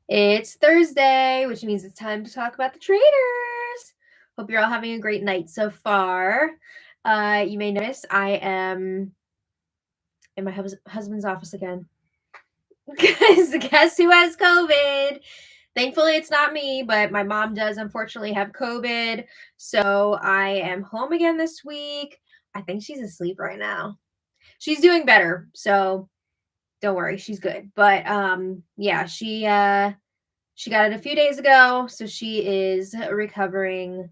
It's Thursday, which means it's time to talk about the Traitors. Hope you're all having a great night so far. You may notice I am in my husband's office again. Guess who has COVID? Thankfully, it's not me, but my mom does unfortunately have COVID. So I am home again this week. I think she's asleep right now. She's doing better, so don't worry, she's good. But yeah, she got it a few days ago, so she is recovering.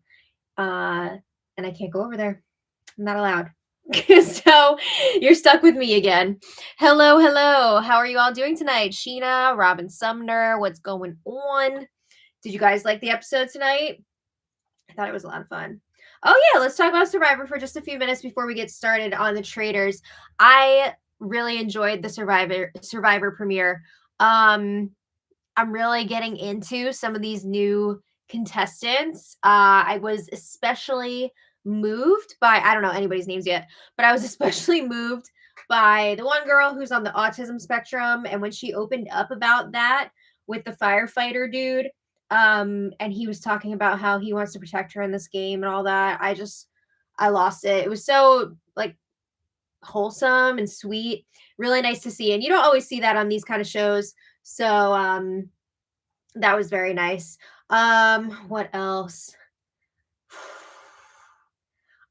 And I can't go over there. I'm not allowed. So you're stuck with me again. Hello, hello. How are you all doing tonight? Sheena, Robin Sumner, what's going on? Did you guys like the episode tonight? I thought it was a lot of fun. Oh yeah, let's talk about Survivor for just a few minutes before we get started on the Traitors. I really enjoyed the Survivor premiere. I'm really getting into some of these new contestants. I was especially moved by, I don't know anybody's names yet, but I was especially moved by the one girl who's on the autism spectrum. And when she opened up about that with the firefighter dude, and he was talking about how he wants to protect her in this game and all that, I lost it. It was so like wholesome and sweet, really nice to see. And you don't always see that on these kind of shows. So that was very nice. What else?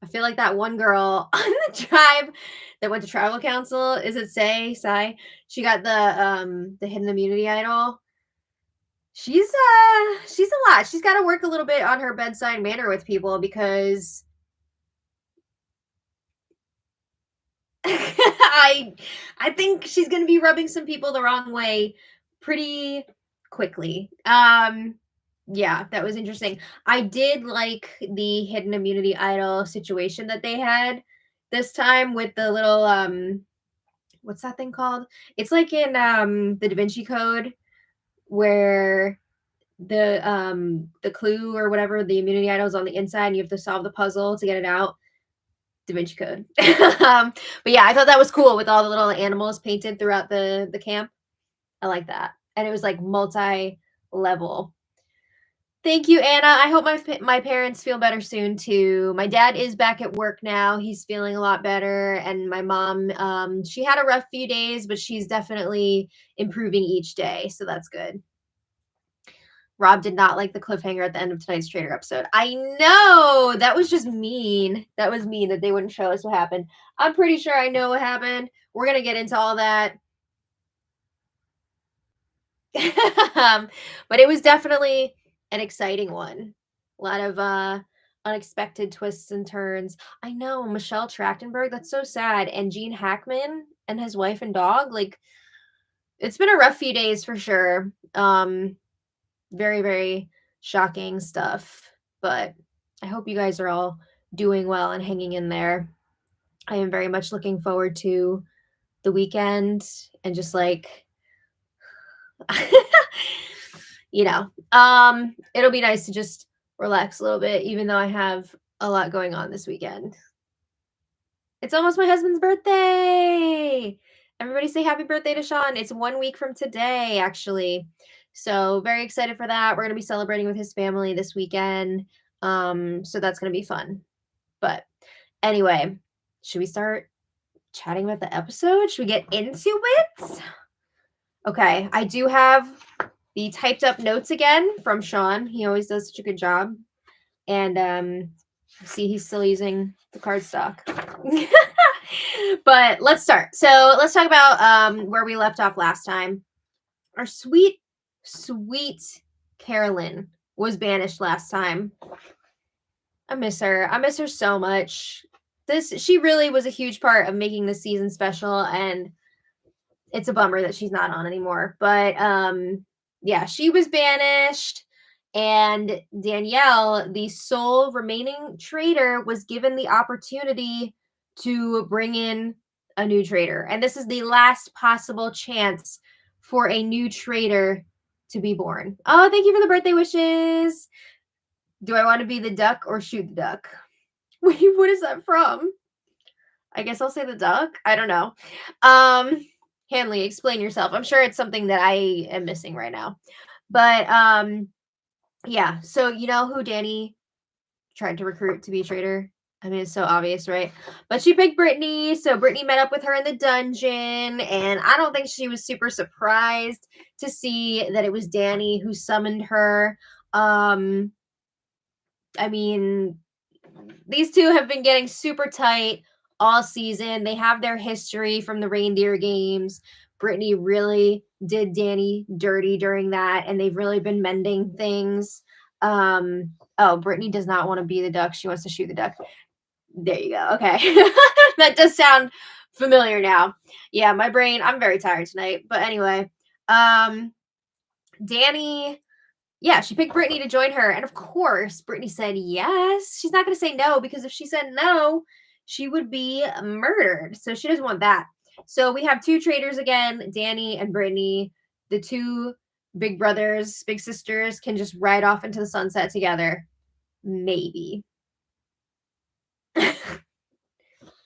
I feel like that one girl on the tribe that went to tribal council, is it Sai? She got the hidden immunity idol. She's a lot. She's got to work a little bit on her bedside manner with people because I think she's going to be rubbing some people the wrong way pretty quickly. Yeah, that was interesting. I did like the hidden immunity idol situation that they had this time with the little what's that thing called? It's like in the Da Vinci Code where the clue or whatever, the immunity idol is on the inside and you have to solve the puzzle to get it out. Da Vinci Code. But yeah, I thought that was cool with all the little animals painted throughout the camp. I like that. And it was like multi-level. Thank you, Anna. I hope my parents feel better soon too. My dad is back at work now. He's feeling a lot better. And my mom, she had a rough few days, but she's definitely improving each day. So that's good. Rob did not like the cliffhanger at the end of tonight's Traitor episode. I know! That was just mean. That was mean that they wouldn't show us what happened. I'm pretty sure I know what happened. We're going to get into all that. But it was definitely an exciting one. A lot of unexpected twists and turns. I know, Michelle Trachtenberg, that's so sad. And Gene Hackman and his wife and dog. Like, it's been a rough few days for sure. Very, very shocking stuff. But I hope you guys are all doing well and hanging in there. I am very much looking forward to the weekend and just like it'll be nice to just relax a little bit, even though I have a lot going on this weekend. It's almost my husband's birthday. Everybody say happy birthday to Sean. It's 1 week from today, actually. So very excited for that. We're going to be celebrating with his family this weekend. So that's going to be fun. But anyway, should we start chatting about the episode? Should we get into it? Okay, I do have the typed up notes again from Sean. He always does such a good job. And see, he's still using the cardstock. But let's start. So let's talk about where we left off last time. Our sweet, sweet Carolyn was banished last time. I miss her. I miss her so much. She really was a huge part of making this season special, and it's a bummer that she's not on anymore. But yeah, she was banished, and Danielle, the sole remaining traitor, was given the opportunity to bring in a new traitor. And this is the last possible chance for a new traitor to be born. Oh, thank you for the birthday wishes. Do I want to be the duck or shoot the duck? Wait, what is that from? I guess I'll say the duck. I don't know. Hanley, explain yourself. I'm sure it's something that I am missing right now. But yeah, so you know who Danny tried to recruit to be a traitor? I mean, it's so obvious, right? But she picked Brittany, so Brittany met up with her in the dungeon, and I don't think she was super surprised to see that it was Danny who summoned her. I mean, these two have been getting super tight all season. They have their history from the reindeer games. Brittany really did Danny dirty during that, and they've really been mending things. Oh, Brittany does not want to be the duck. She wants to shoot the duck. There you go. Okay. That does sound familiar now. Yeah, my brain, I'm very tired tonight. But anyway, Danny, yeah, she picked Brittany to join her. And of course, Brittany said yes. She's not going to say no, because if she said no, she would be murdered. So she doesn't want that. So we have two traitors again, Danny and Brittany. The two big brothers, big sisters can just ride off into the sunset together. Maybe.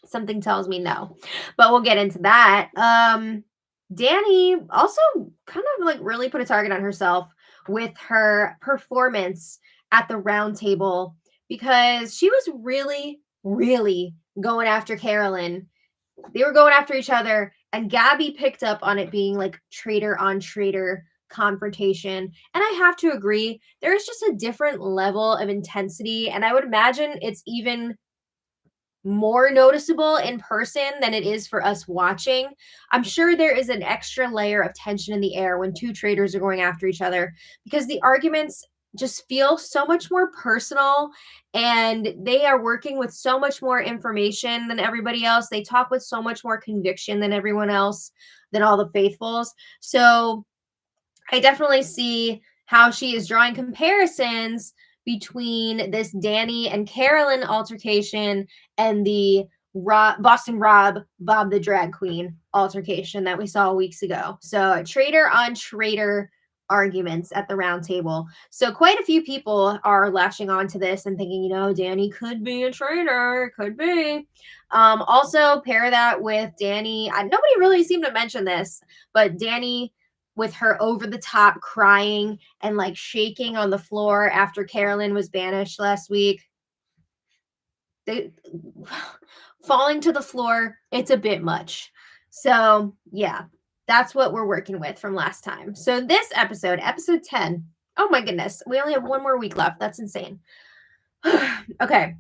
Something tells me no, but we'll get into that. Danny also kind of like really put a target on herself with her performance at the round table, because she was really, really going after Carolyn. They were going after each other, and Gabby picked up on it being like traitor on traitor confrontation. And I have to agree, there is just a different level of intensity, and I would imagine it's even more noticeable in person than it is for us watching. I'm sure there is an extra layer of tension in the air when two traitors are going after each other, because the arguments just feel so much more personal, and they are working with so much more information than everybody else. They talk with so much more conviction than everyone else, than all the faithfuls. So I definitely see how she is drawing comparisons between this Danny and Carolyn altercation and the Boston Bob the Drag Queen altercation that we saw weeks ago. So traitor on traitor arguments at the round table. So quite a few people are latching on to this and thinking, Danny could be a traitor, could be. Also pair that with Danny. Nobody really seemed to mention this, but Danny with her over the top crying and like shaking on the floor after Carolyn was banished last week. They falling to the floor, it's a bit much. So, yeah, that's what we're working with from last time. So, this episode 10. Oh my goodness, we only have one more week left. That's insane. Okay.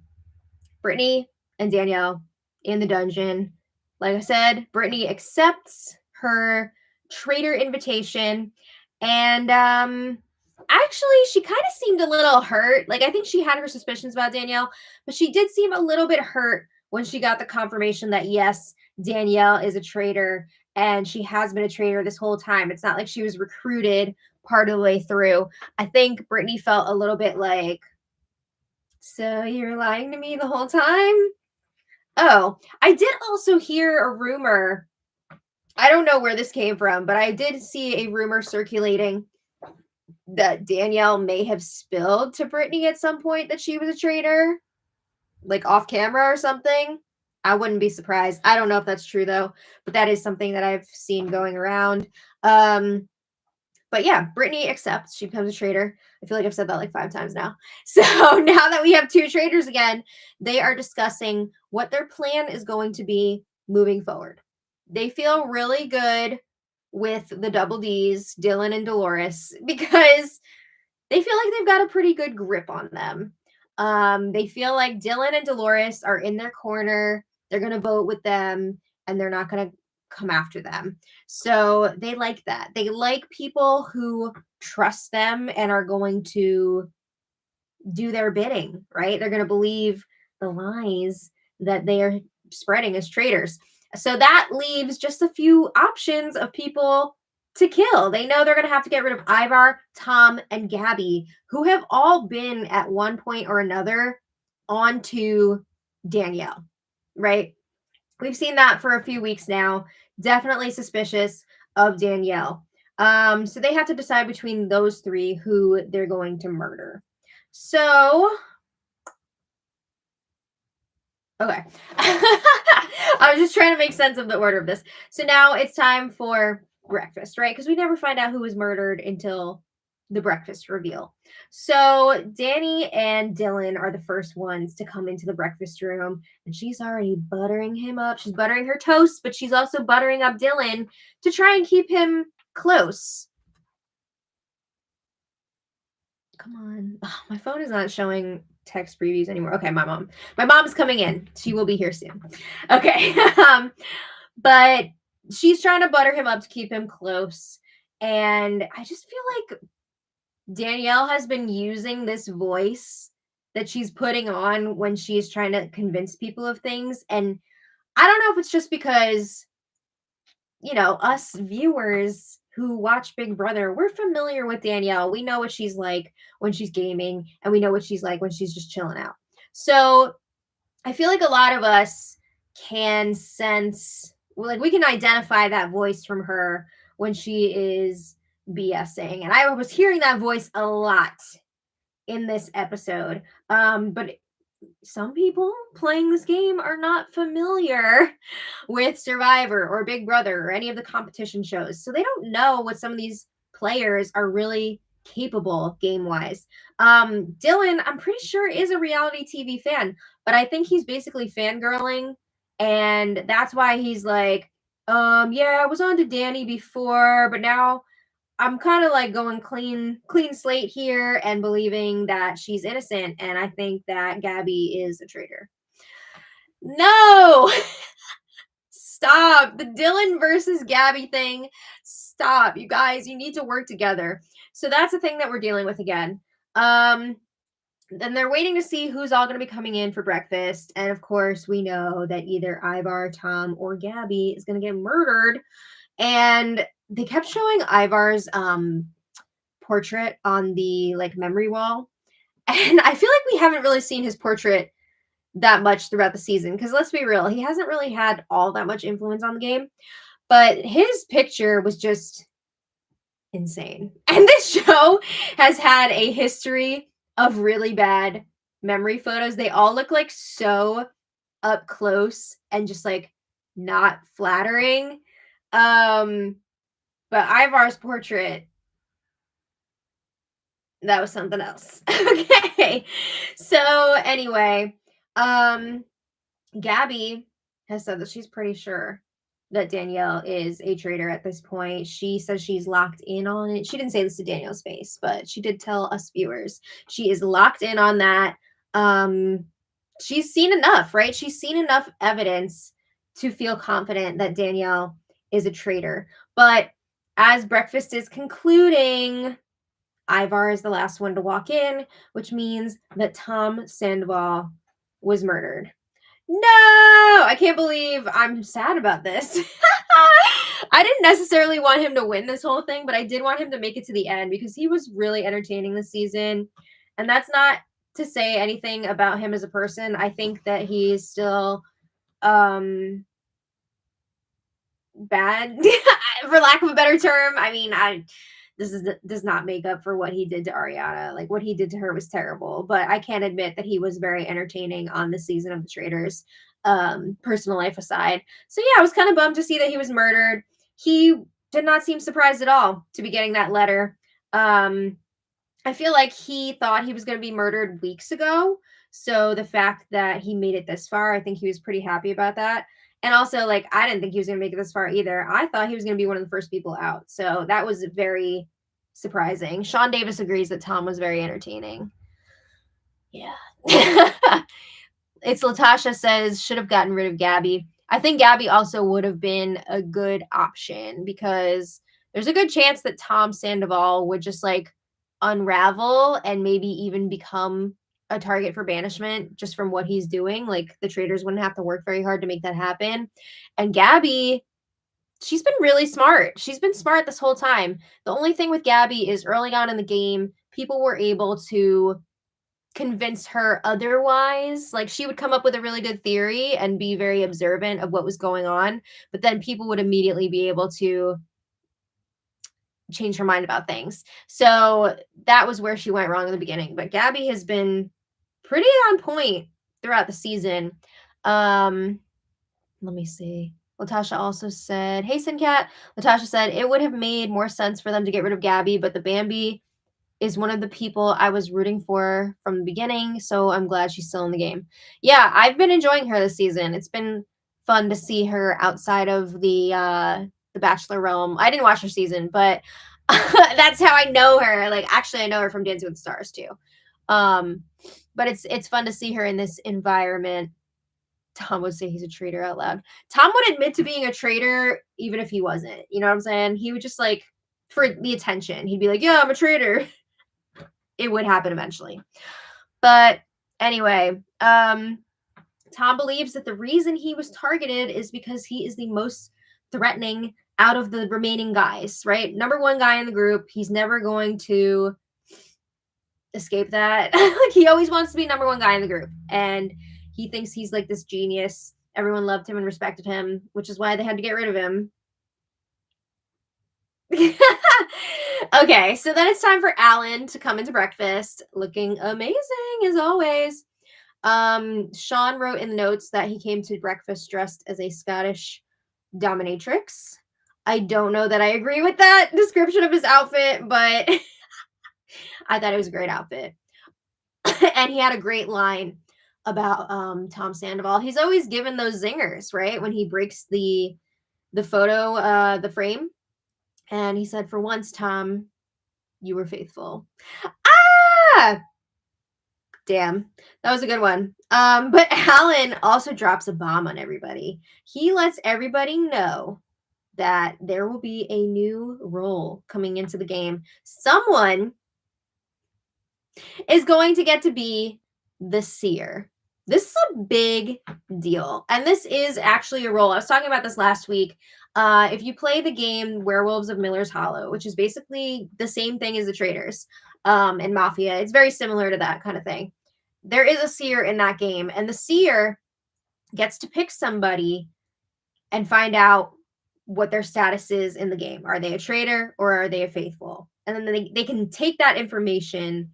Brittany and Danielle in the dungeon. Like I said, Brittany accepts her traitor invitation, and actually she kind of seemed a little hurt. Like, I think she had her suspicions about Danielle, but she did seem a little bit hurt when she got the confirmation that yes, Danielle is a traitor, and she has been a traitor this whole time. It's not like she was recruited part of the way through. I think Brittany felt a little bit like, so you're lying to me the whole time? Oh, I did also hear a rumor. I don't know where this came from, but I did see a rumor circulating that Danielle may have spilled to Brittany at some point that she was a traitor, like off camera or something. I wouldn't be surprised. I don't know if that's true though, but that is something that I've seen going around. But yeah, Brittany accepts. She becomes a traitor. I feel like I've said that like 5 times now. So now that we have two traitors again, they are discussing what their plan is going to be moving forward. They feel really good with the double D's, Dylan and Dolores, because they feel like they've got a pretty good grip on them. They feel like Dylan and Dolores are in their corner. They're going to vote with them, and they're not going to come after them. So they like that. They like people who trust them and are going to do their bidding, right? They're going to believe the lies that they are spreading as traitors. So that leaves just a few options of people to kill. They know they're going to have to get rid of Ivar, Tom, and Gabby, who have all been at one point or another onto Danielle, right? We've seen that for a few weeks now. Definitely suspicious of Danielle. So they have to decide between those three who they're going to murder. So, okay. I was just trying to make sense of the order of this. So now it's time for breakfast, right? Because we never find out who was murdered until the breakfast reveal. So Danny and Dylan are the first ones to come into the breakfast room, and she's already buttering him up. She's buttering her toast, but she's also buttering up Dylan to try and keep him close. Come on. Oh, my phone is not showing text previews anymore. Okay, my mom. My mom's coming in. She will be here soon. Okay. But she's trying to butter him up to keep him close. And I just feel like Danielle has been using this voice that she's putting on when she's trying to convince people of things. And I don't know if it's just because, us viewers who watch Big Brother, we're familiar with Danielle. We know what she's like when she's gaming, and we know what she's like when she's just chilling out. So I feel like a lot of us can sense, like, we can identify that voice from her when she is BSing. And I was hearing that voice a lot in this episode. But some people playing this game are not familiar with Survivor or Big Brother or any of the competition shows. So they don't know what some of these players are really capable game wise. Dylan, I'm pretty sure, is a reality TV fan, but I think he's basically fangirling. And that's why he's like, yeah, I was on to Danny before, but now I'm kind of like going clean slate here and believing that she's innocent. And I think that Gabby is a traitor. No! Stop. The Dylan versus Gabby thing. Stop. You guys, you need to work together. So that's the thing that we're dealing with again. Then they're waiting to see who's all going to be coming in for breakfast. And of course, we know that either Ivar, Tom, or Gabby is going to get murdered. And they kept showing Ivar's portrait on the memory wall. And I feel like we haven't really seen his portrait that much throughout the season, because let's be real, he hasn't really had all that much influence on the game, but his picture was just insane. And this show has had a history of really bad memory photos. They all look like so up close and just like not flattering. But Ivar's portrait, that was something else. Okay. So anyway, Gabby has said that she's pretty sure that Danielle is a traitor at this point. She says she's locked in on it. She didn't say this to Danielle's face, but she did tell us viewers she is locked in on that. She's seen enough, right? She's seen enough evidence to feel confident that Danielle is a traitor. But as breakfast is concluding, Ivar is the last one to walk in, which means that Tom Sandoval was murdered. No, I can't believe I'm sad about this. I didn't necessarily want him to win this whole thing, but I did want him to make it to the end because he was really entertaining this season. And that's not to say anything about him as a person. I think that he's still bad, for lack of a better term. I mean, does not make up for what he did to Ariana. Like, what he did to her was terrible, but I can't admit that he was very entertaining on the season of the Traitors, personal life aside. So yeah, I was kind of bummed to see that he was murdered. He did not seem surprised at all to be getting that letter. I feel like he thought he was going to be murdered weeks ago. So the fact that he made it this far, I think he was pretty happy about that. And also, like, I didn't think he was going to make it this far either. I thought he was going to be one of the first people out. So that was very surprising. Sean Davis agrees that Tom was very entertaining. Yeah. It's Latasha says, should have gotten rid of Gabby. I think Gabby also would have been a good option because there's a good chance that Tom Sandoval would just like unravel and maybe even become a target for banishment just from what he's doing. Like, the Traitors wouldn't have to work very hard to make that happen. And Gabby, she's been really smart. She's been smart this whole time. The only thing with Gabby is early on in the game, people were able to convince her otherwise. Like, she would come up with a really good theory and be very observant of what was going on, but then people would immediately be able to change her mind about things. So that was where she went wrong in the beginning. But Gabby has been pretty on point throughout the season. Let me see. Latasha also said, hey, Sincat. Latasha said, it would have made more sense for them to get rid of Gabby, but the Bambi is one of the people I was rooting for from the beginning, so I'm glad she's still in the game. Yeah, I've been enjoying her this season. It's been fun to see her outside of the Bachelor realm. I didn't watch her season, but that's how I know her. Like, actually, I know her from Dancing with the Stars too. Um, but it's fun to see her in this environment. Tom would say he's a traitor out loud. Tom would admit to being a traitor even if he wasn't. You know what I'm saying? He would just like for the attention. He'd be like, "Yeah, I'm a traitor." It would happen eventually. But anyway, Tom believes that the reason he was targeted is because he is the most threatening out of the remaining guys, right? Number one guy in the group. He's never going to escape that. Like, he always wants to be number one guy in the group. And he thinks he's like this genius. Everyone loved him and respected him, which is why they had to get rid of him. Okay, so then it's time for Alan to come into breakfast, looking amazing as always. Sean wrote in the notes that he came to breakfast dressed as a Scottish dominatrix. I don't know that I agree with that description of his outfit, but I thought it was a great outfit. And he had a great line about Tom Sandoval. He's always given those zingers, right? When he breaks the photo, the frame. And he said, "For once, Tom, you were faithful." Ah! Damn. That was a good one. But Alan also drops a bomb on everybody. He lets everybody know that there will be a new role coming into the game. Someone is going to get to be the Seer. This is a big deal. And this is actually a role. I was talking about this last week. If you play the game Werewolves of Miller's Hollow, which is basically the same thing as the Traitors and Mafia, it's very similar to that kind of thing. There is a Seer in that game, and the Seer gets to pick somebody and find out what their status is in the game. Are they a traitor or are they a faithful? And then they can take that information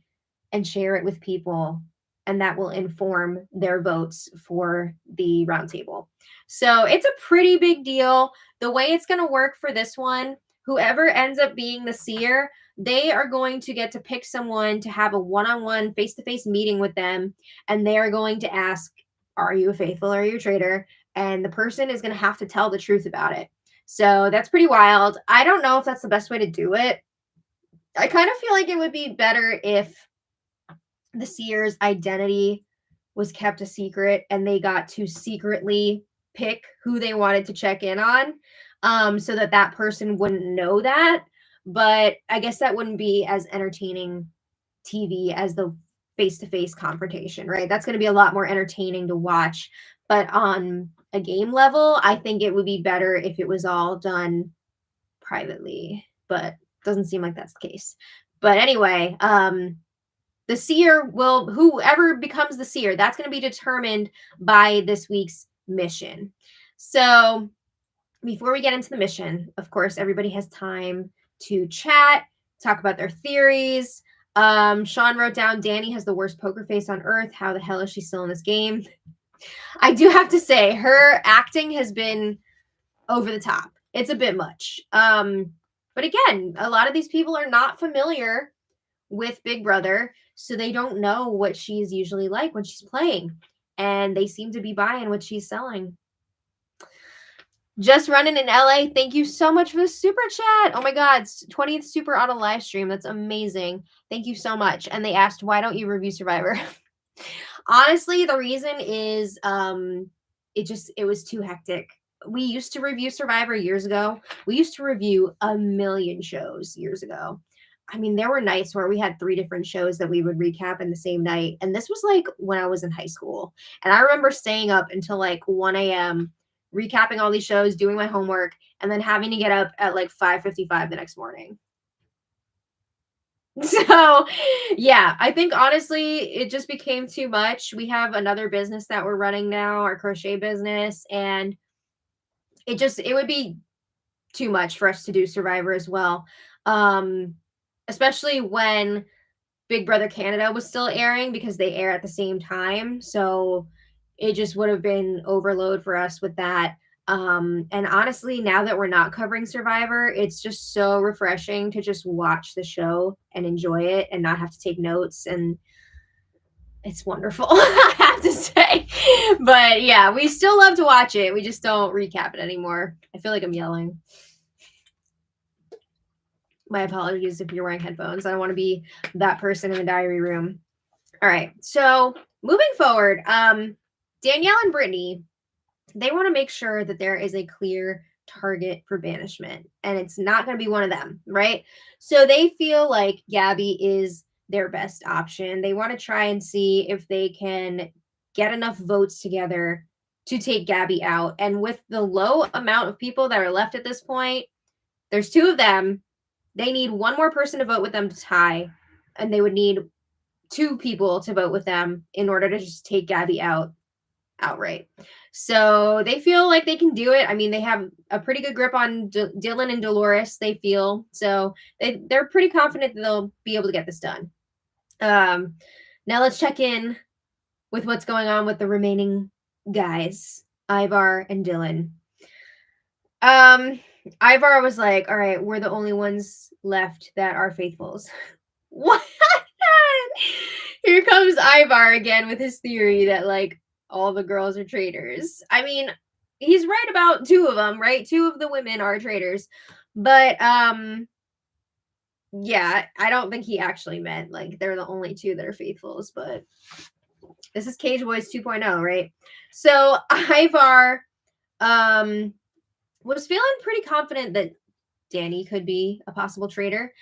and share it with people, and that will inform their votes for the roundtable. So it's a pretty big deal. The way it's going to work for this one, whoever ends up being the Seer, they are going to get to pick someone to have a one-on-one, face-to-face meeting with them, and they are going to ask, "Are you a faithful or are you a traitor?" And the person is going to have to tell the truth about it. So that's pretty wild. I don't know if that's the best way to do it. I kind of feel like it would be better if the Seer's identity was kept a secret and they got to secretly pick who they wanted to check in on, so that that person wouldn't know that. But I guess that wouldn't be as entertaining TV as the face-to-face confrontation, right? That's going to be a lot more entertaining to watch. But on a game level, I think it would be better if it was all done privately, but doesn't seem like that's the case. But anyway, the Seer will, whoever becomes the Seer, that's going to be determined by this week's mission. So before we get into the mission, of course, everybody has time to chat, talk about their theories. Sean wrote down, "Danny has the worst poker face on earth. How the hell is she still in this game?" I do have to say, her acting has been over the top. It's a bit much. But again, a lot of these people are not familiar with Big Brother, so they don't know what she's usually like when she's playing. And they seem to be buying what she's selling. Just running in LA. Thank you so much for the super chat. Oh my God, 20th super on a live stream. That's amazing. Thank you so much. And they asked, "Why don't you review Survivor?" Honestly, the reason is it was too hectic. We used to review Survivor years ago. We used to review a million shows years ago. I mean, there were nights where we had 3 different shows that we would recap in the same night. And this was like when I was in high school. And I remember staying up until like 1 a.m. recapping all these shows, doing my homework, and then having to get up at like 5:55 the next morning. So, yeah, I think honestly, it just became too much. We have another business that we're running now, our crochet business, and it would be too much for us to do Survivor as well. Especially when Big Brother Canada was still airing, because they air at the same time. So it just would have been overload for us with that. And honestly, now that we're not covering Survivor, it's just so refreshing to just watch the show and enjoy it and not have to take notes. And it's wonderful, I have to say. But yeah, we still love to watch it. We just don't recap it anymore. I feel like I'm yelling. My apologies if you're wearing headphones. I don't want to be that person in the diary room. All right. So moving forward, Danielle and Brittany, they want to make sure that there is a clear target for banishment, and it's not going to be one of them, right? So they feel like Gabby is their best option. They want to try and see if they can get enough votes together to take Gabby out. And with the low amount of people that are left at this point, there's two of them. They need one more person to vote with them to tie, and they would need two people to vote with them in order to just take Gabby out outright. So they feel like they can do it. I mean, they have a pretty good grip on Dylan and Dolores, they feel. So they're pretty confident that they'll be able to get this done. Now let's check in with what's going on with the remaining guys, Ivar and Dylan. Ivar was like, all right, we're the only ones left that are faithfuls. What? Here comes Ivar again with his theory that, like, all the girls are traitors. I mean, he's right about two of them, right? Two of the women are traitors. But, yeah, I don't think he actually meant, like, they're the only two that are faithfuls. But this is Cage Boys 2.0, right? So, Ivar, was feeling pretty confident that Danny could be a possible traitor.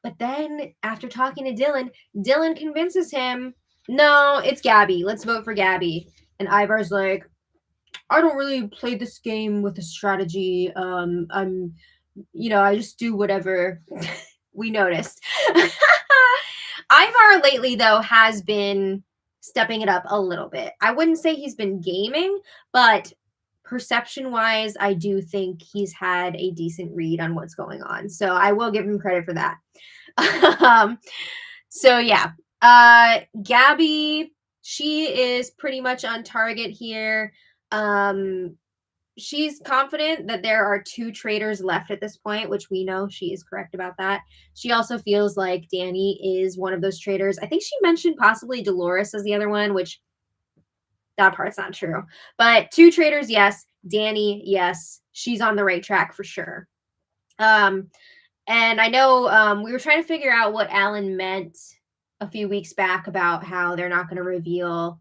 But then after talking to Dylan, Dylan convinces him, no, it's Gabby. Let's vote for Gabby. And Ivar's like, I don't really play this game with a strategy. I just do whatever. We noticed. Ivar lately, though, has been stepping it up a little bit. I wouldn't say he's been gaming, but perception wise, I do think he's had a decent read on what's going on. So I will give him credit for that. So yeah, Gabby, she is pretty much on target here. She's confident that there are two traitors left at this point, which we know she is correct about that. She also feels like Danny is one of those traitors. I think she mentioned possibly Dolores as the other one, which that part's not true. But two traitors, yes. Danny, yes. She's on the right track for sure. And I know we were trying to figure out what Alan meant a few weeks back about how they're not going to reveal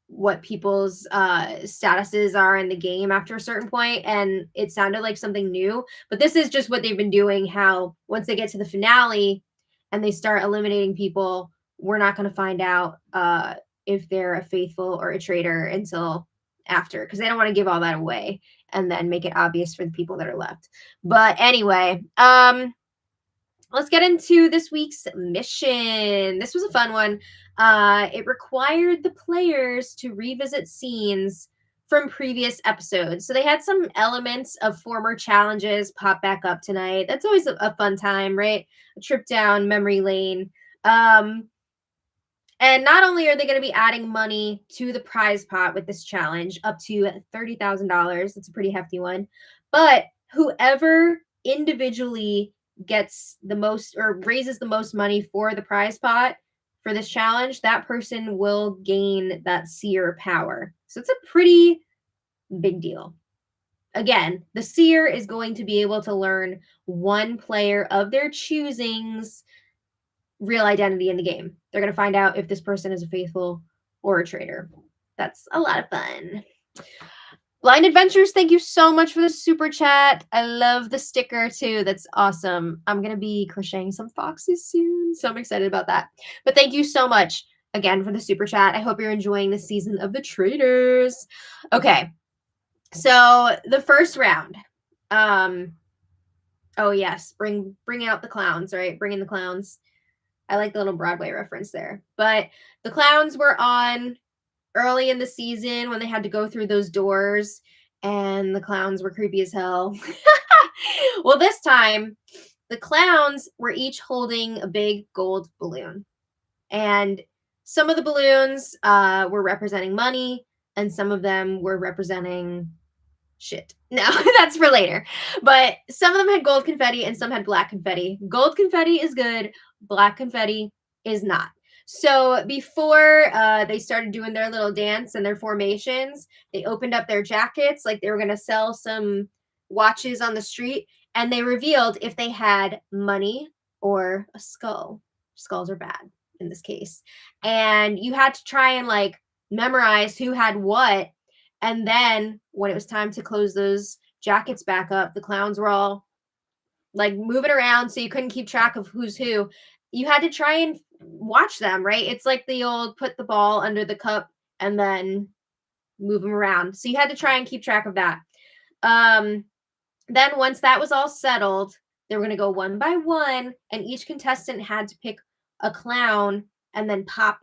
what people's statuses are in the game after a certain point, and it sounded like something new. But this is just what they've been doing, how once they get to the finale and they start eliminating people, we're not going to find out if they're a faithful or a traitor until after, because they don't want to give all that away and then make it obvious for the people that are left. But anyway, let's get into this week's mission. This was a fun one. It required the players to revisit scenes from previous episodes. So they had some elements of former challenges pop back up tonight. That's always a fun time, right? A trip down memory lane. And not only are they going to be adding money to the prize pot with this challenge, up to $30,000. That's a pretty hefty one. But whoever individually gets the most or raises the most money for the prize pot for this challenge, that person will gain that Seer power. So it's a pretty big deal. Again, the Seer is going to be able to learn one player of their choosing's real identity in the game. They're going to find out if this person is a faithful or a traitor. That's a lot of fun. Blind Adventures, thank you so much for the super chat. I love the sticker too. That's awesome. I'm going to be crocheting some foxes soon, so I'm excited about that. But thank you so much again for the super chat. I hope you're enjoying this season of the Traitors. Okay, so the first round. Oh yes, bring out the clowns, right? Bring in the clowns. I like the little Broadway reference there. But the clowns were on early in the season when they had to go through those doors, and the clowns were creepy as hell. Well, this time, the clowns were each holding a big gold balloon. And some of the balloons were representing money, and some of them were representing Shit. No, that's for later. But some of them had gold confetti and some had black confetti. Gold confetti is good, black confetti is not. So before they started doing their little dance and their formations, they opened up their jackets like they were going to sell some watches on the street, and they revealed if they had money or a skull. Skulls are bad in this case. And you had to try and like memorize who had what, and then when it was time to close those jackets back up, the clowns were all like moving around, so you couldn't keep track of who's who. You had to try and watch them, right? It's like the old put the ball under the cup and then move them around. So you had to try and keep track of that. Then once that was all settled, they were going to go one by one, and each contestant had to pick a clown and then pop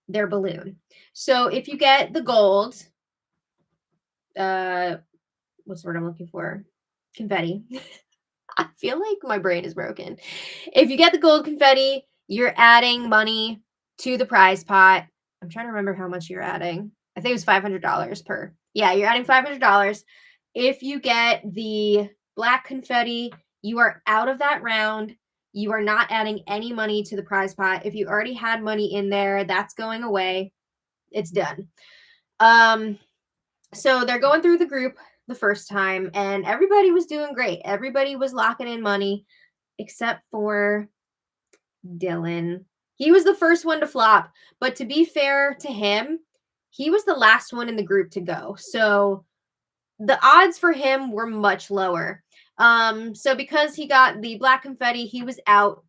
their balloon. So if you get the gold, what's the word I'm looking for? Confetti. I feel like my brain is broken. If you get the gold confetti, you're adding money to the prize pot. I'm trying to remember how much you're adding. I think it was $500 per. Yeah, you're adding $500. If you get the black confetti, you are out of that round. You are not adding any money to the prize pot. If you already had money in there, that's going away. It's done. So they're going through the group the first time, and everybody was doing great. Everybody was locking in money except for Dylan. He was the first one to flop, but to be fair to him, he was the last one in the group to go. So the odds for him were much lower. So because he got the black confetti, he was out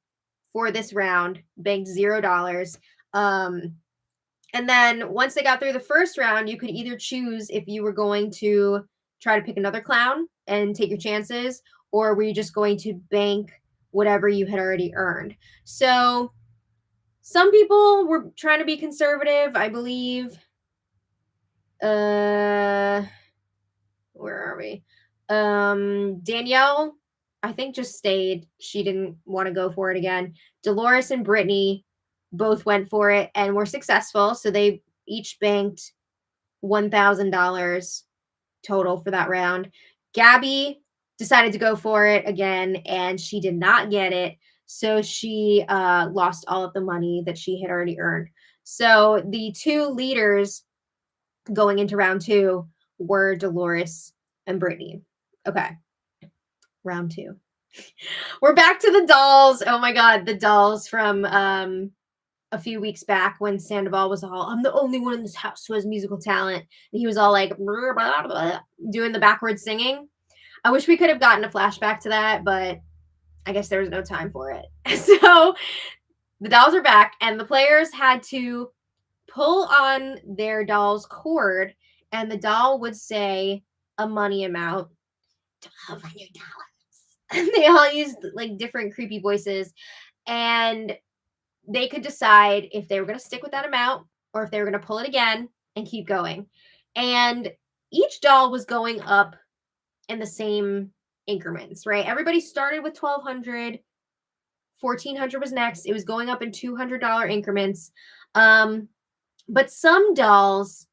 for this round, banked $0. And then once they got through the first round, you could either choose if you were going to try to pick another clown and take your chances, or were you just going to bank whatever you had already earned. So some people were trying to be conservative, I believe. Where are we? Danielle, I think, just stayed. She didn't want to go for it again. Dolores and Brittany both went for it and were successful. So they each banked $1,000 total for that round. Gabby decided to go for it again, and she did not get it. So she lost all of the money that she had already earned. So the two leaders going into round two were Dolores and Brittany. Okay. Round two. We're back to the dolls. Oh my God, the dolls from a few weeks back when Sandoval was all, I'm the only one in this house who has musical talent. And he was all like, blah, blah, blah, doing the backwards singing. I wish we could have gotten a flashback to that, but I guess there was no time for it. So the dolls are back, and the players had to pull on their doll's cord, and the doll would say a money amount, $1,200. And they all used like different creepy voices, and they could decide if they were going to stick with that amount or if they were going to pull it again and keep going. And each doll was going up in the same increments, right? Everybody started with $1,200. $1,400 was next. It was going up in $200 increments. But some dolls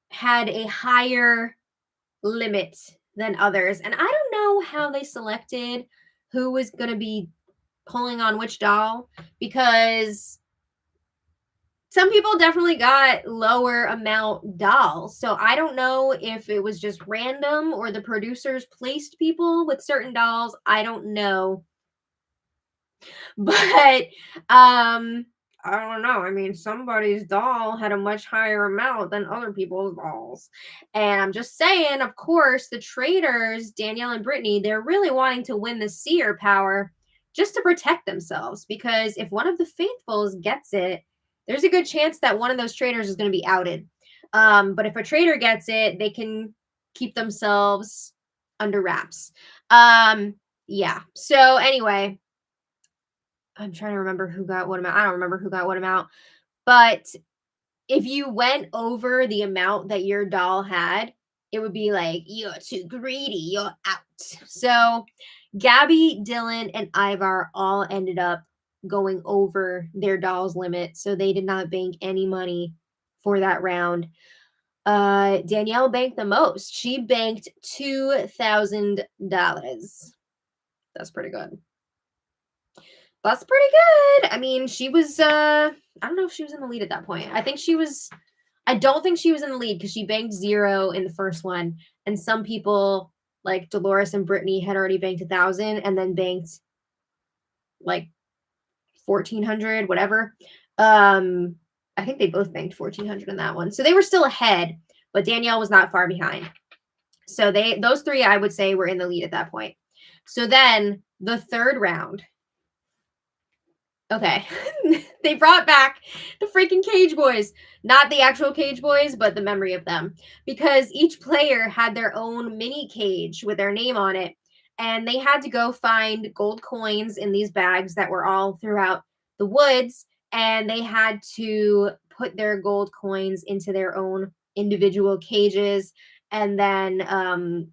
had a higher limit than others. And I don't know how they selected who was going to be pulling on which doll, because some people definitely got lower amount dolls. So I don't know if it was just random or the producers placed people with certain dolls. I don't know. But I don't know. I mean, somebody's doll had a much higher amount than other people's dolls. And I'm just saying, of course, the Traitors, Danielle and Brittany, they're really wanting to win the Seer power just to protect themselves. Because if one of the faithfuls gets it, there's a good chance that one of those Traitors is going to be outed. But if a Traitor gets it, they can keep themselves under wraps. Yeah. So anyway, I'm trying to remember who got what amount. I don't remember who got what amount. But if you went over the amount that your doll had, it would be like, you're too greedy, you're out. So Gabby, Dylan, and Ivar all ended up going over their doll's limit. So they did not bank any money for that round. Danielle banked the most. She banked $2,000. That's pretty good. That's pretty good. I mean, she was I don't know if she was in the lead at that point. I don't think she was in the lead because she banked 0 in the first one. And some people like Dolores and Brittany had already banked 1,000 and then banked like 1,400, whatever. I think they both banked 1,400 in that one. So they were still ahead, but Danielle was not far behind. So those three, I would say, were in the lead at that point. So then the third round. Okay. They brought back the freaking Cage Boys. Not the actual Cage Boys, but the memory of them. Because each player had their own mini cage with their name on it. And they had to go find gold coins in these bags that were all throughout the woods. And they had to put their gold coins into their own individual cages. And then,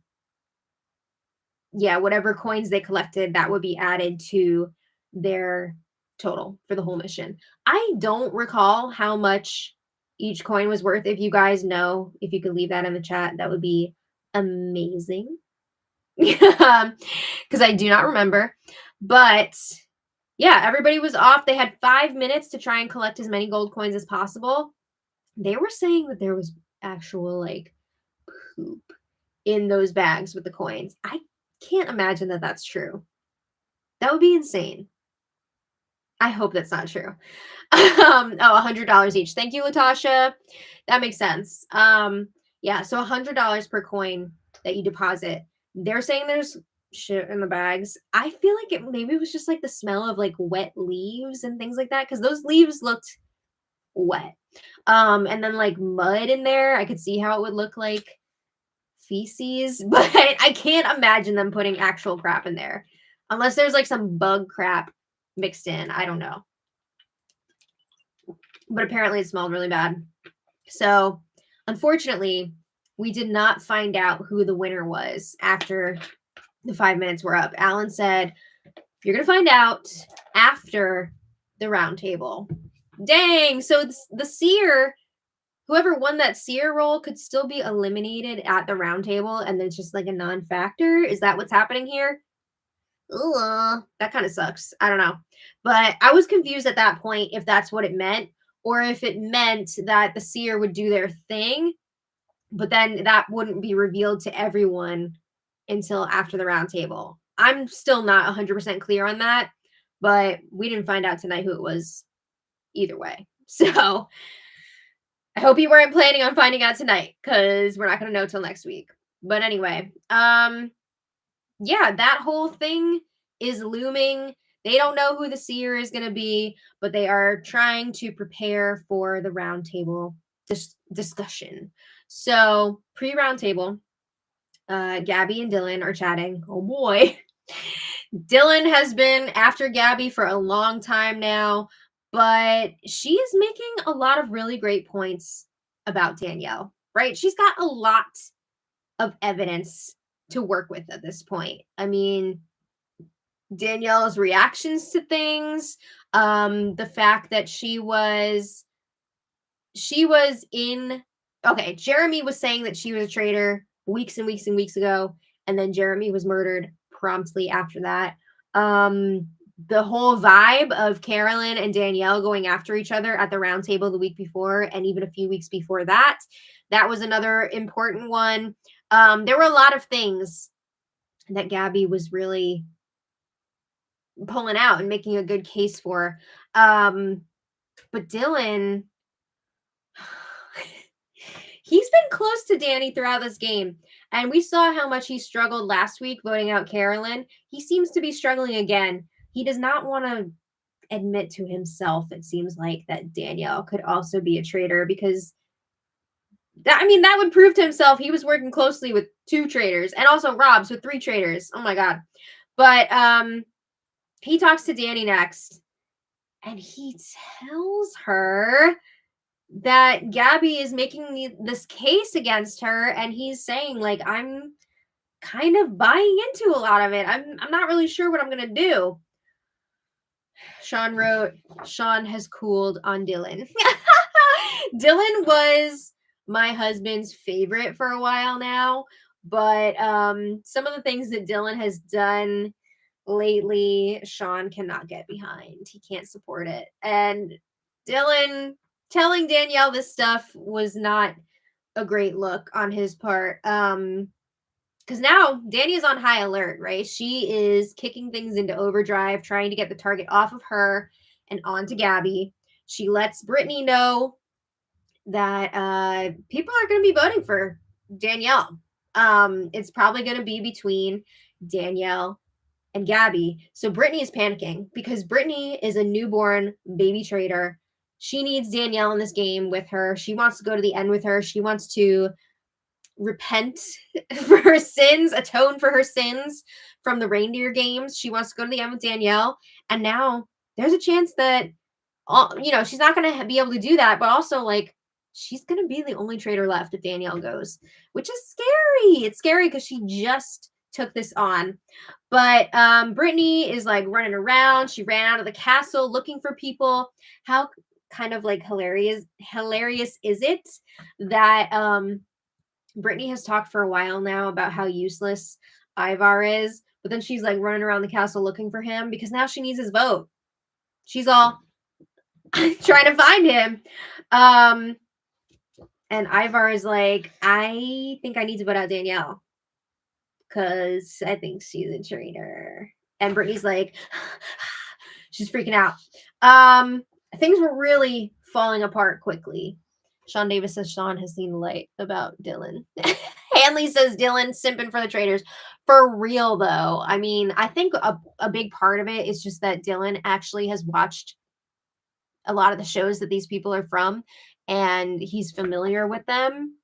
whatever coins they collected, that would be added to their total for the whole mission. I don't recall how much each coin was worth. If you guys know, if you could leave that in the chat, that would be amazing. Because I do not remember. But yeah, everybody was off. They had 5 minutes to try and collect as many gold coins as possible. They were saying that there was actual like poop in those bags with the coins. I can't imagine that that's true. That would be insane. I hope that's not true. $100 each. Thank you, Latasha. That makes sense. Yeah, so $100 per coin that you deposit. They're saying there's shit in the bags. I feel like maybe it was just like the smell of like wet leaves and things like that because those leaves looked wet. And then like mud in there. I could see how it would look like feces, but I can't imagine them putting actual crap in there unless there's like some bug crap mixed in. I don't know. But apparently it smelled really bad. So unfortunately, we did not find out who the winner was after the 5 minutes were up. Alan said, you're going to find out after the round table. Dang. So the Seer, whoever won that Seer role could still be eliminated at the round table and it's just like a non-factor. Is that what's happening here? Ugh, that kind of sucks. I don't know. But I was confused at that point if that's what it meant or if it meant that the Seer would do their thing, but then that wouldn't be revealed to everyone until after the round table. I'm still not 100% clear on that, but we didn't find out tonight who it was either way. So I hope you weren't planning on finding out tonight because we're not going to know till next week. But anyway, yeah, that whole thing is looming. They don't know who the Seer is going to be, but they are trying to prepare for the roundtable discussion. So pre-roundtable, Gabby and Dylan are chatting. Oh boy. Dylan has been after Gabby for a long time now, but she is making a lot of really great points about Danielle, right? She's got a lot of evidence to work with at this point. I mean, Danielle's reactions to things, the fact that she was in, okay, Jeremy was saying that she was a traitor weeks and weeks and weeks ago, and then Jeremy was murdered promptly after that. The whole vibe of Carolyn and Danielle going after each other at the round table the week before, and even a few weeks before that, that was another important one. There were a lot of things that Gabby was really pulling out and making a good case for. But Dylan, he's been close to Danny throughout this game. And we saw how much he struggled last week voting out Carolyn. He seems to be struggling again. He does not want to admit to himself, it seems like, that Danielle could also be a traitor because that would prove to himself he was working closely with 2 traitors and also Rob's with 3 traitors. Oh my God. But he talks to Danny next and he tells her that Gabby is making this case against her, and he's saying, like, I'm kind of buying into a lot of it. I'm not really sure what I'm gonna do. Sean wrote, Sean has cooled on Dylan. Dylan was my husband's favorite for a while now, but some of the things that Dylan has done lately, Sean cannot get behind. He can't support it. And Dylan telling Danielle this stuff was not a great look on his part. Because now Danny is on high alert, right? She is kicking things into overdrive, trying to get the target off of her and onto Gabby. She lets Brittany know that people are going to be voting for Danielle. It's probably going to be between Danielle and Gabby. So Brittany is panicking because Brittany is a newborn baby traitor. She needs Danielle in this game with her. She wants to go to the end with her. She wants to repent for her sins, atone for her sins from the reindeer games. She wants to go to the end with Danielle. And now there's a chance that, she's not going to be able to do that. But also, like, she's going to be the only traitor left if Danielle goes, which is scary. It's scary because she just took this on. But Brittany is like running around. She ran out of the castle looking for people. How kind of like hilarious is it that Brittany has talked for a while now about how useless Ivar is, but then she's like running around the castle looking for him because now she needs his vote. She's all trying to find him. And Ivar is like, I think I need to vote out Danielle because I think she's a traitor. And Brittany's like, she's freaking out. Things were really falling apart quickly. Sean Davis says Sean has seen the light about Dylan. Hanley says Dylan simping for the Traitors. For real, though. I mean, I think a big part of it is just that Dylan actually has watched a lot of the shows that these people are from, and he's familiar with them.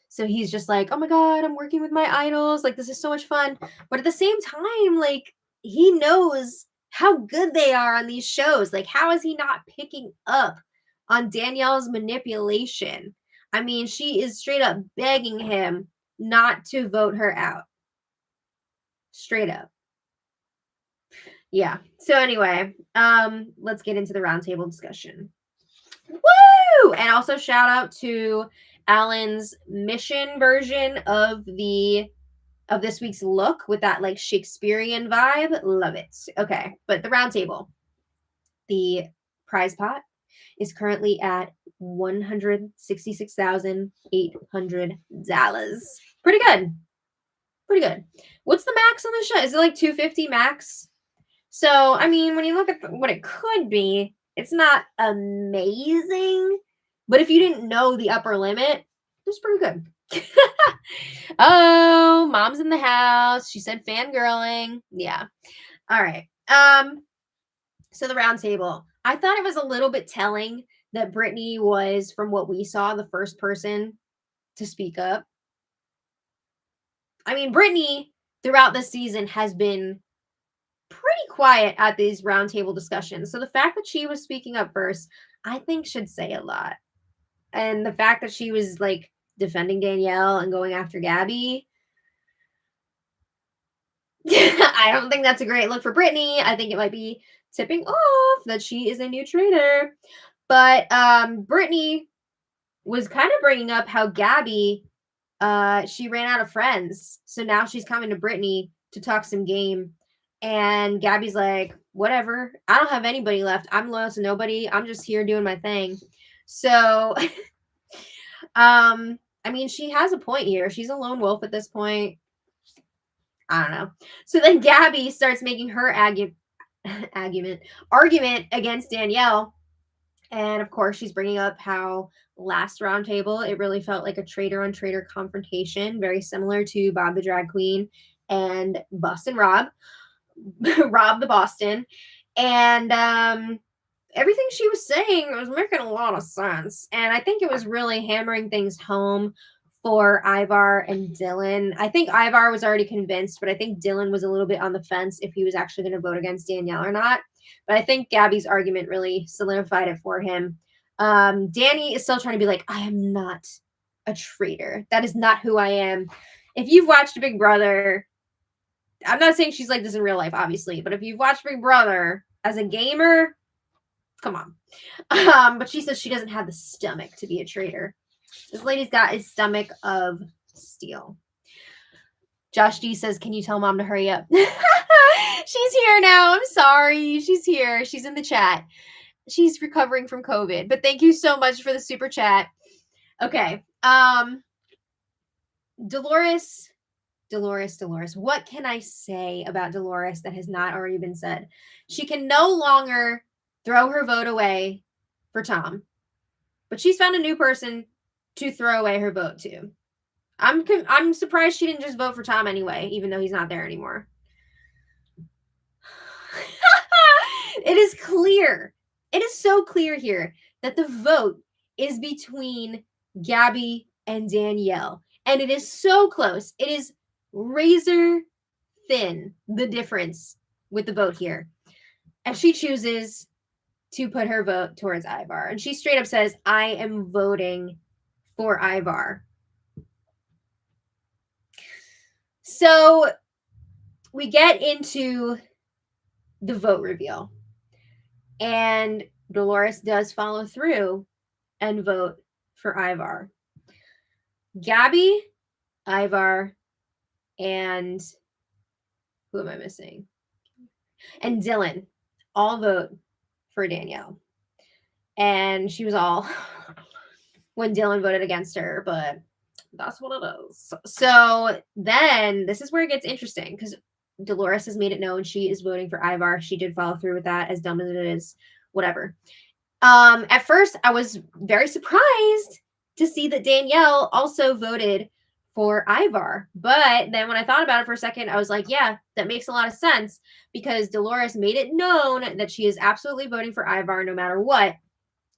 So he's just like, oh my God, I'm working with my idols. Like, this is so much fun. But at the same time, like, he knows how good they are on these shows. Like, how is he not picking up on Danielle's manipulation? I mean, she is straight up begging him not to vote her out. Straight up. Yeah. So anyway, let's get into the roundtable discussion. Woo! And also shout out to Alan's mission version of this week's look with that like Shakespearean vibe. Love it. Okay, but the roundtable. The prize pot is currently at $166,800. Pretty good. Pretty good. What's the max on the show? Is it like 250 max? So, I mean, when you look at what it could be, it's not amazing. But if you didn't know the upper limit, it's pretty good. Oh, mom's in the house. She said fangirling. Yeah. All right. So the round table. I thought it was a little bit telling that Brittany was, from what we saw, the first person to speak up. I mean, Brittany throughout this season has been pretty quiet at these roundtable discussions. So the fact that she was speaking up first, I think should say a lot. And the fact that she was like defending Danielle and going after Gabby, I don't think that's a great look for Brittany. I think it might be tipping off that she is a new traitor. But Brittany was kind of bringing up how Gabby, she ran out of friends. So now she's coming to Brittany to talk some game. And Gabby's like, whatever. I don't have anybody left. I'm loyal to nobody. I'm just here doing my thing. So, I mean, she has a point here. She's a lone wolf at this point. I don't know. So then Gabby starts making her argument against Danielle. And of course, she's bringing up how last roundtable, it really felt like a traitor on traitor confrontation, very similar to Bob the Drag Queen and Boston Rob. Rob the Boston. And everything she was saying was making a lot of sense. And I think it was really hammering things home for Ivar and Dylan. I think Ivar was already convinced, but I think Dylan was a little bit on the fence if he was actually going to vote against Danielle or not. But I think Gabby's argument really solidified it for him. Danny is still trying to be like, I am not a traitor. That is not who I am. If you've watched Big Brother, I'm not saying she's like this in real life, obviously, but if you've watched Big Brother as a gamer, come on. But she says she doesn't have the stomach to be a traitor. This lady's got a stomach of steel. Josh D says, can you tell mom to hurry up? She's here now. I'm sorry. She's here. She's in the chat. She's recovering from COVID. But thank you so much for the super chat. Okay. Dolores. What can I say about Dolores that has not already been said? She can no longer throw her vote away for Tom, but she's found a new person to throw away her vote to. I'm surprised she didn't just vote for Tom anyway, even though he's not there anymore. It is clear. It is so clear here that the vote is between Gabby and Danielle. And it is so close. It is razor thin, the difference with the vote here. And she chooses to put her vote towards Ivar. And she straight up says, I am voting for Ivar. So we get into the vote reveal. And Dolores does follow through and vote for Ivar. Gabby, Ivar, and who am I missing? And Dylan all vote for Danielle. And she was all when Dylan voted against her, but that's what it is. So then this is where it gets interesting because Dolores has made it known she is voting for Ivar. She did follow through with that, as dumb as it is, whatever. At first, I was very surprised to see that Danielle also voted for Ivar. But then when I thought about it for a second, I was like, yeah, that makes a lot of sense because Dolores made it known that she is absolutely voting for Ivar no matter what.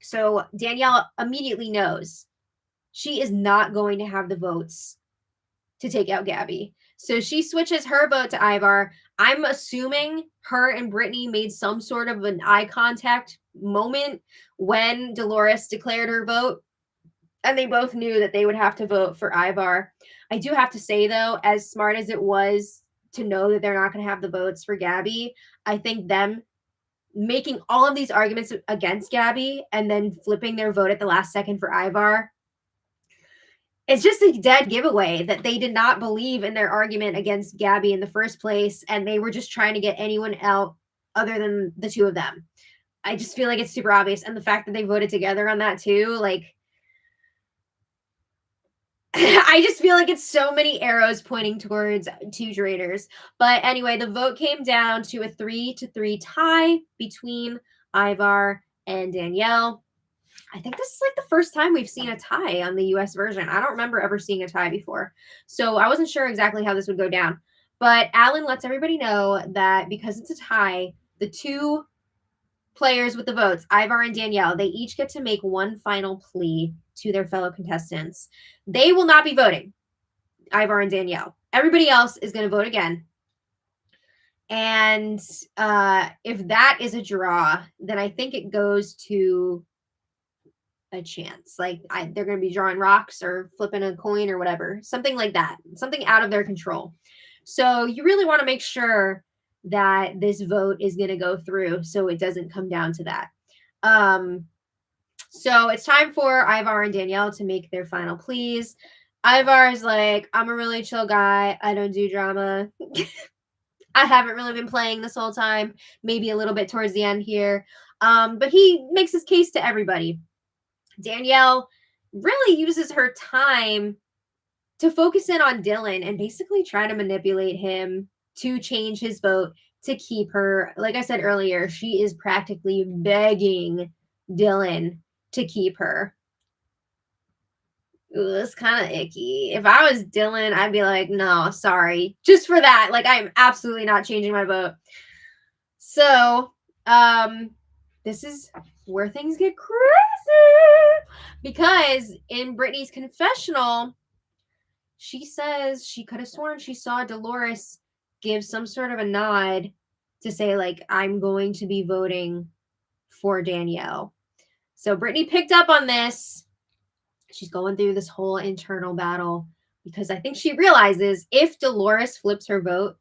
So Danielle immediately knows she is not going to have the votes to take out Gabby. So she switches her vote to Ivar. I'm assuming her and Brittany made some sort of an eye contact moment when Dolores declared her vote. And they both knew that they would have to vote for Ivar. I do have to say, though, as smart as it was to know that they're not going to have the votes for Gabby, I think them making all of these arguments against Gabby and then flipping their vote at the last second for Ivar, it's just a dead giveaway that they did not believe in their argument against Gabby in the first place, and they were just trying to get anyone out other than the two of them. I just feel like it's super obvious. And the fact that they voted together on that too, like, I just feel like it's so many arrows pointing towards two traitors. But anyway, the vote came down to a 3-3 tie between Ivar and Danielle. I think this is like the first time we've seen a tie on the US version. I don't remember ever seeing a tie before. So I wasn't sure exactly how this would go down. But Alan lets everybody know that because it's a tie, the two players with the votes, Ivar and Danielle, they each get to make one final plea to their fellow contestants. They will not be voting, Ivar and Danielle. Everybody else is going to vote again. And if that is a draw, then I think it goes to a chance. Like they're going to be drawing rocks or flipping a coin or whatever. Something like that. Something out of their control. So you really want to make sure that this vote is going to go through so it doesn't come down to that. So it's time for Ivar and Danielle to make their final pleas. Ivar is like, I'm a really chill guy. I don't do drama. I haven't really been playing this whole time. Maybe a little bit towards the end here. But he makes his case to everybody. Danielle really uses her time to focus in on Dylan and basically try to manipulate him to change his vote to keep her. Like I said earlier, she is practically begging Dylan to keep her. Ooh, that's kind of icky. If I was Dylan, I'd be like, no, sorry. Just for that. Like, I'm absolutely not changing my vote. So, this is where things get crazy. Because in Brittany's confessional, she says she could have sworn she saw Dolores give some sort of a nod to say, like, I'm going to be voting for Danielle. So Brittany picked up on this. She's going through this whole internal battle because I think she realizes if Dolores flips her vote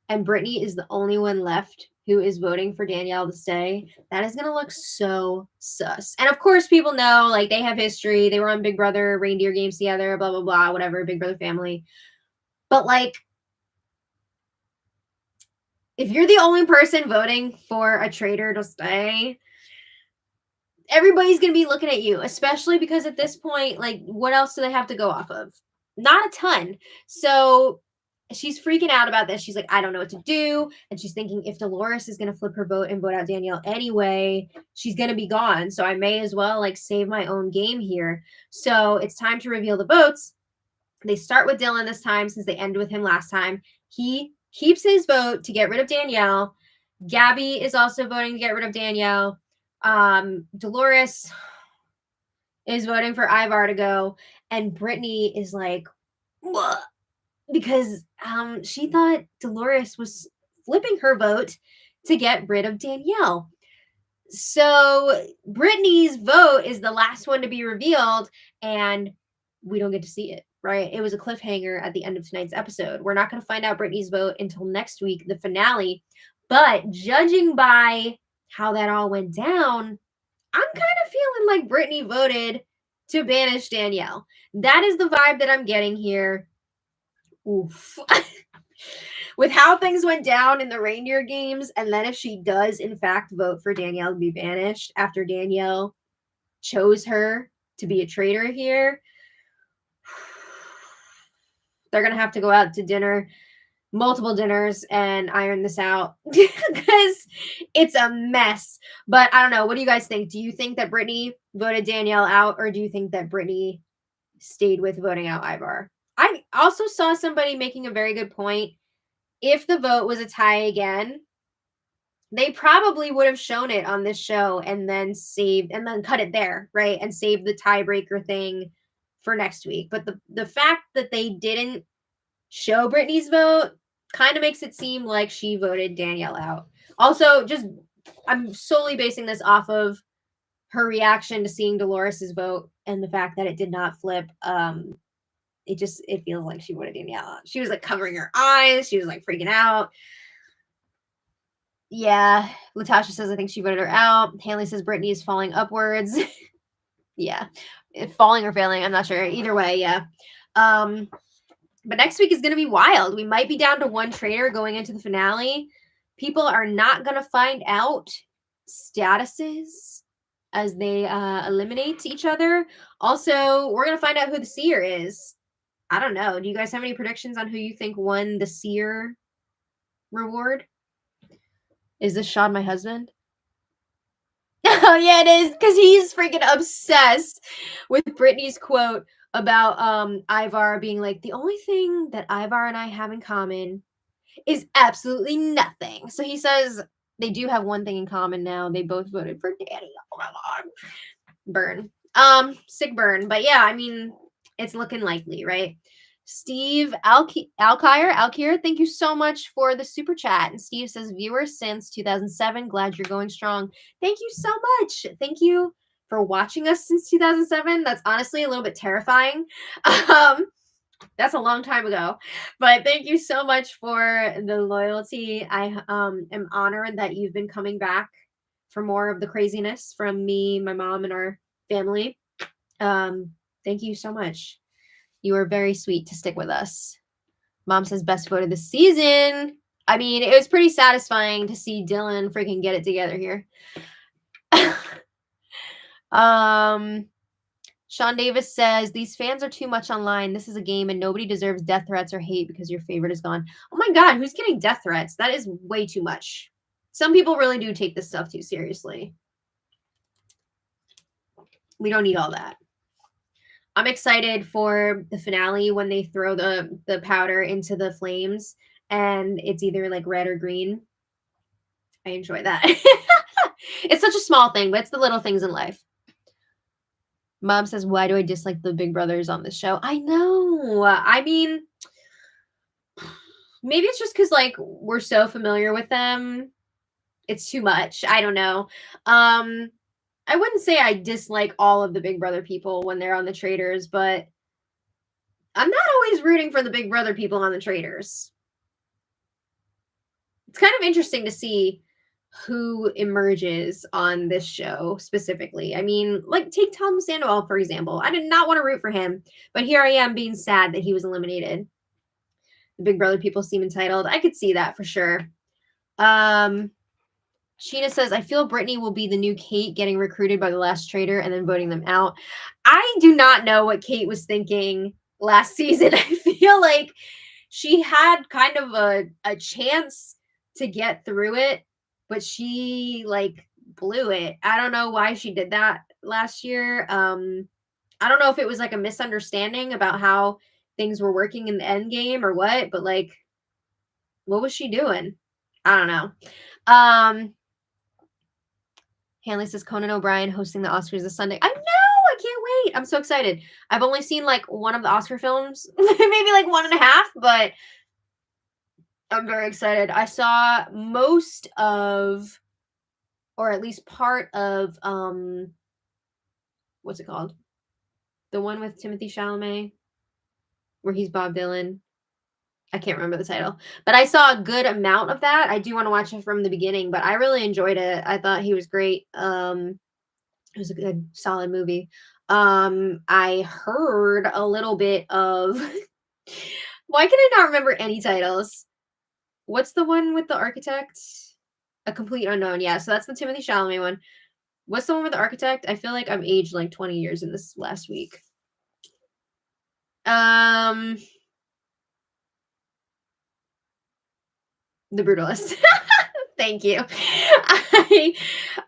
and Brittany is the only one left who is voting for Danielle to stay, that is going to look so sus. And of course, people know, like, they have history. They were on Big Brother reindeer games together, blah, blah, blah, whatever, Big Brother family. But, like, if you're the only person voting for a traitor to stay, everybody's going to be looking at you, especially because at this point, like, what else do they have to go off of? Not a ton. So she's freaking out about this. She's like, I don't know what to do. And she's thinking, if Dolores is going to flip her vote and vote out Danielle anyway, she's going to be gone. So I may as well, like, save my own game here. So it's time to reveal the votes. They start with Dylan this time, since they ended with him last time. He keeps his vote to get rid of Danielle. Gabby is also voting to get rid of Danielle. Dolores is voting for Ivar to go, and Brittany is like, what? Because she thought Dolores was flipping her vote to get rid of Danielle. So Brittany's vote is the last one to be revealed, and we don't get to see it, right? It was a cliffhanger at the end of tonight's episode. We're not going to find out Brittany's vote until next week, the finale. But judging by how that all went down, I'm kind of feeling like Brittany voted to banish Danielle. That is the vibe that I'm getting here. Oof. With how things went down in the reindeer games, and then if she does in fact vote for Danielle to be banished after Danielle chose her to be a traitor here, they're going to have to go out to dinner, multiple dinners, and iron this out because it's a mess. But I don't know. What do you guys think? Do you think that Brittany voted Danielle out, or do you think that Brittany stayed with voting out Ivar? I also saw somebody making a very good point. If the vote was a tie again, they probably would have shown it on this show and then cut it there, right? And saved the tiebreaker thing for next week. But the fact that they didn't show Brittany's vote kind of makes it seem like she voted Danielle out. Also, I'm solely basing this off of her reaction to seeing Dolores's vote and the fact that it did not flip. It feels like she voted Danielle out. She was like covering her eyes. She was like freaking out. Yeah. Latasha says, I think she voted her out. Haley says Brittany is falling upwards. Yeah. Falling or failing, I'm not sure. Either way, yeah. But next week is going to be wild. We might be down to one traitor going into the finale. People are not going to find out statuses as they eliminate each other. Also, we're going to find out who the Seer is. I don't know. Do you guys have any predictions on who you think won the Seer reward? Is this Sean, my husband? Oh, yeah, it is, because he's freaking obsessed with Brittany's quote about Ivar being like, the only thing that Ivar and I have in common is absolutely nothing. So he says they do have one thing in common now. They both voted for Danny. Oh my God. Burn. Sick burn. But yeah, I mean, it's looking likely, right? Steve Alkir, thank you so much for the super chat. And Steve says, viewers since 2007, glad you're going strong. Thank you so much. Thank you for watching us since 2007. That's honestly a little bit terrifying. That's a long time ago, but thank you so much for the loyalty. I am honored that you've been coming back for more of the craziness from me, my mom, and our family. Thank you so much. You are very sweet to stick with us. Mom says best vote of the season. I mean, it was pretty satisfying to see Dylan freaking get it together here. Sean Davis says, these fans are too much online. This is a game and nobody deserves death threats or hate because your favorite is gone. Oh my God, who's getting death threats? That is way too much. Some people really do take this stuff too seriously. We don't need all that. I'm excited for the finale when they throw the powder into the flames and it's either like red or green. I enjoy that. It's such a small thing, but it's the little things in life. Mom says, why do I dislike the Big Brothers on this show? I know. I mean, maybe it's just because, like, we're so familiar with them. It's too much. I don't know. I wouldn't say I dislike all of the Big Brother people when they're on the Traitors, but I'm not always rooting for the Big Brother people on the Traitors. It's kind of interesting to see who emerges on this show specifically. I mean, like take Tom Sandoval for example. I did not want to root for him, but here I am being sad that he was eliminated. The Big Brother people seem entitled. I could see that for sure. Sheena says, I feel Brittany will be the new Kate getting recruited by the last traitor and then voting them out. I do not know what Kate was thinking last season. I feel like she had kind of a chance to get through it, but she like blew it. I don't know why she did that last year. I don't know if it was like a misunderstanding about how things were working in the end game or what, but like what was she doing? I don't know. Hanley says Conan O'Brien hosting the Oscars this Sunday. I know, I can't wait. I'm so excited. I've only seen like one of the Oscar films, maybe like one and a half, but I'm very excited. I saw most of, or at least part of, what's it called? The one with Timothée Chalamet, where he's Bob Dylan. I can't remember the title, but I saw a good amount of that. I do want to watch it from the beginning, but I really enjoyed it. I thought he was great. It was a good, solid movie. I heard a little bit of. Why can I not remember any titles? What's the one with the architect? A Complete Unknown. Yeah, so that's the Timothée Chalamet one. What's the one with the architect? I feel like I've aged like 20 years in this last week. The Brutalist. Thank you.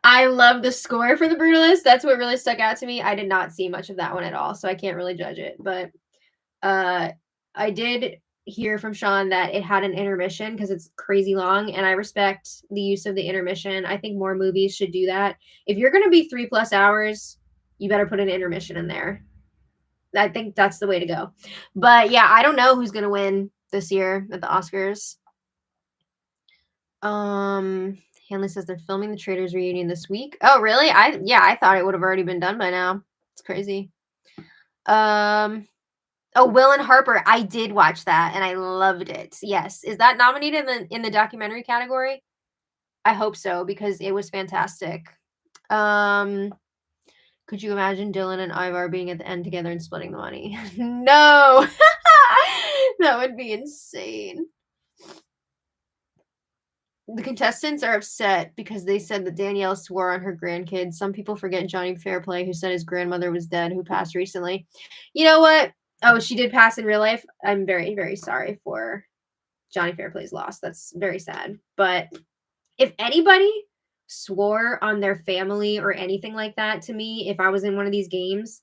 I love the score for The Brutalist. That's what really stuck out to me. I did not see much of that one at all, so I can't really judge it. But I did hear from Sean that it had an intermission because it's crazy long, and I respect the use of the intermission. I think more movies should do that. If you're going to be 3+ hours, you better put an intermission in there. I think that's the way to go. But yeah, I don't know who's going to win this year at the Oscars. Hanley says they're filming the Traitors reunion this week. Oh, really? I thought it would have already been done by now. It's crazy. Oh, Will and Harper. I did watch that and I loved it. Yes. Is that nominated in the documentary category? I hope so because it was fantastic. Could you imagine Dylan and Ivar being at the end together and splitting the money? No. That would be insane. The contestants are upset because they said that Danielle swore on her grandkids. Some people forget Johnny Fairplay, who said his grandmother was dead, who passed recently. You know what? Oh, she did pass in real life. I'm very, very sorry for Johnny Fairplay's loss. That's very sad. But if anybody swore on their family or anything like that to me, if I was in one of these games,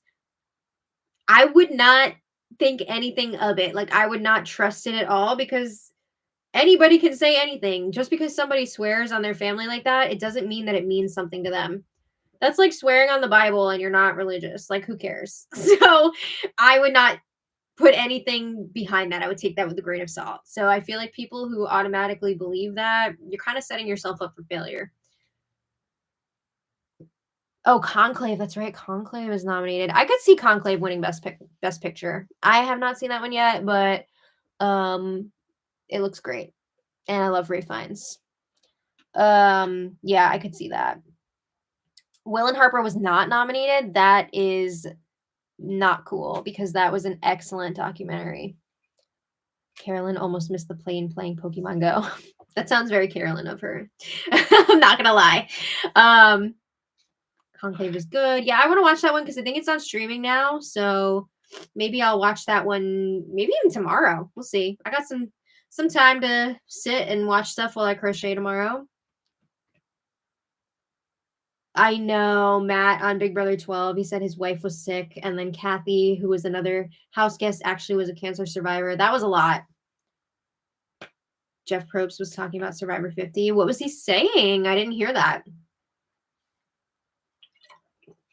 I would not think anything of it. Like, I would not trust it at all because anybody can say anything. Just because somebody swears on their family like that, it doesn't mean that it means something to them. That's like swearing on the Bible and you're not religious. Like, who cares? So I would not put anything behind that. I would take that with a grain of salt. So I feel like people who automatically believe that, you're kind of setting yourself up for failure. Oh, Conclave. That's right. Conclave is nominated. I could see Conclave winning Best Picture. I have not seen that one yet, but it looks great. And I love Ralph Fiennes. Yeah, I could see that. Will and Harper was not nominated. That is not cool because that was an excellent documentary. Carolyn almost missed the plane playing Pokemon Go. That sounds very Carolyn of her. I'm not gonna lie. Conclave is good. Yeah, I want to watch that one because I think it's on streaming now. So maybe I'll watch that one. Maybe even tomorrow. We'll see. I got some time to sit and watch stuff while I crochet tomorrow. I know Matt on Big Brother 12. He said his wife was sick, and then Kathy, who was another house guest, actually was a cancer survivor. That was a lot. Jeff Probst was talking about Survivor 50. What was he saying? I didn't hear that.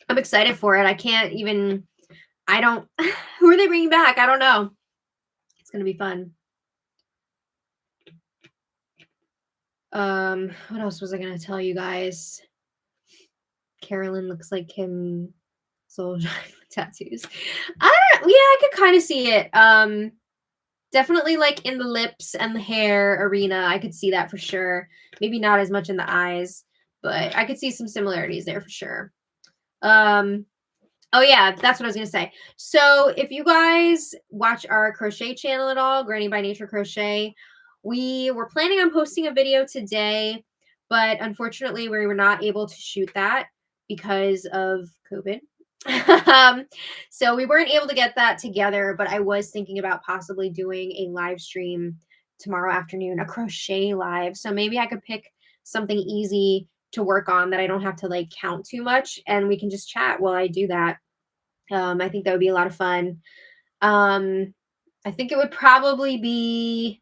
I'm excited for it. I can't even. I don't. Who are they bringing back? I don't know. It's gonna be fun. What else was I gonna tell you guys? Carolyn looks like Kim Soul with tattoos. I could kind of see it. Definitely like in the lips and the hair arena. I could see that for sure. Maybe not as much in the eyes, but I could see some similarities there for sure. Oh yeah, that's what I was gonna say. So if you guys watch our crochet channel at all, Granny by Nature Crochet, we were planning on posting a video today, but unfortunately we were not able to shoot that because of COVID. um, so we weren't able to get that together, but I was thinking about possibly doing a live stream tomorrow afternoon, a crochet live. So maybe I could pick something easy to work on that I don't have to like count too much, and we can just chat while I do that. I think that would be a lot of fun. I think it would probably be